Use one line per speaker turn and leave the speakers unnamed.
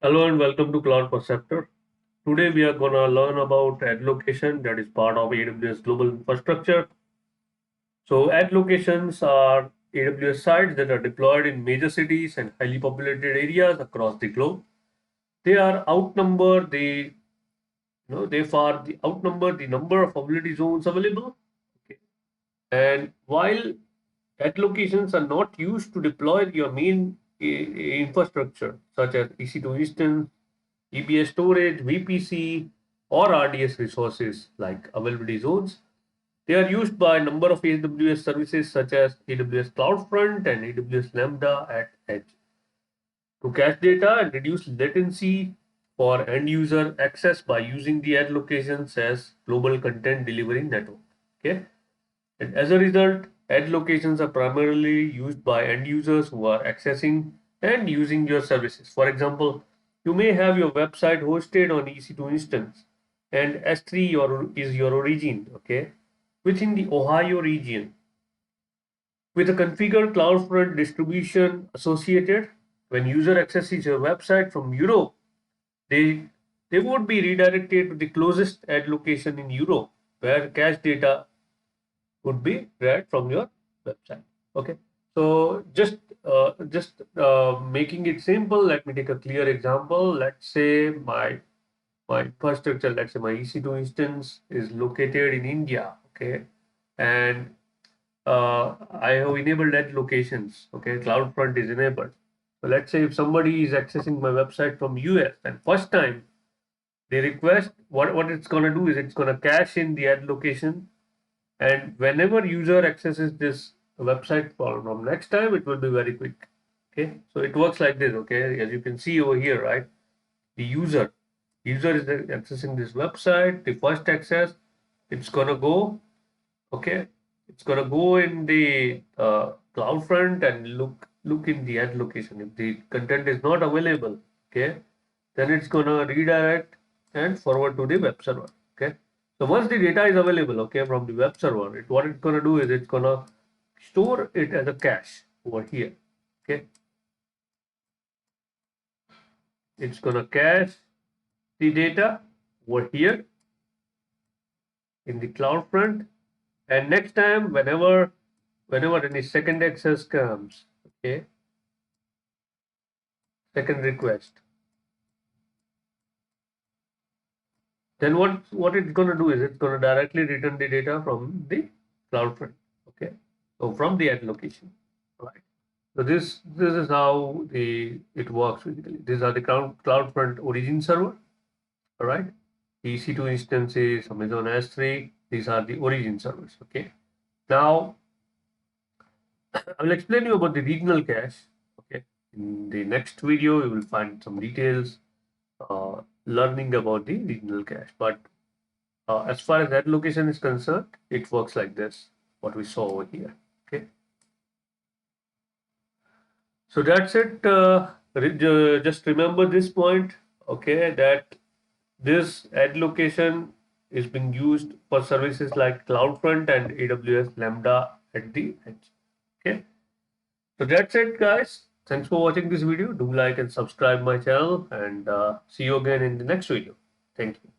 Hello and welcome to Cloud Perceptor. Today we are going to learn about ad location that is part of AWS global infrastructure. So ad locations are AWS sites that are deployed in major cities and highly populated areas across the globe. They are outnumber they far the outnumber the number of mobility zones available. Okay. And while ad locations are not used to deploy your main infrastructure such as EC2 instance, EBS storage, VPC, or RDS resources like availability zones. They are used by a number of AWS services such as AWS CloudFront and AWS Lambda at Edge to cache data and reduce latency for end user access by using the ad locations as global content delivery network. Okay. And as a result, ad locations are primarily used by end users who are accessing and using your services. For example, you may have your website hosted on EC2 instance and S3 is your origin, okay, within the Ohio region. With a configured CloudFront distribution associated, when user accesses your website from Europe, they, they would be redirected to the closest ad location in Europe where cache data would be read from your website. Okay, so just making it simple, let me take a clear example. Let's say my infrastructure, let's say my EC2 instance is located in India. Okay, and I have enabled that locations. Okay, CloudFront is enabled. So let's say if somebody is accessing my website from US and first time they request, what it's going to do is it's going to cache in the ad location, and whenever user accesses this website from next time, it will be very quick. Okay, so it works like this. Okay, as you can see over here, right? The user is accessing this website. The first access, it's gonna go. Okay, it's gonna go in the CloudFront and look in the ad location. If the content is not available, okay, then it's gonna redirect and forward to the web server. Okay, so once the data is available, okay, from the web server, what it's gonna do is it's gonna store it as a cache over here. Okay, it's gonna cache the data over here in the CloudFront, and next time whenever any second access comes, okay, second request, then what it's going to do is it's going to directly return the data from the CloudFront. Okay, so from the ad location, right? So this is how it works basically. These are the CloudFront origin server, all right? EC2 instances, Amazon S3. These are the origin servers. Okay, now I will explain you about the regional cache. Okay, in the next video you will find some details learning about the regional cache, but as far as that location is concerned, it works like this, what we saw over here. Okay. So that's it. Just remember this point, okay, that this ad location is being used for services like CloudFront and AWS Lambda at the edge. Okay. So that's it, guys. Thanks for watching this video. Do like and subscribe my channel, and see you again in the next video. Thank you.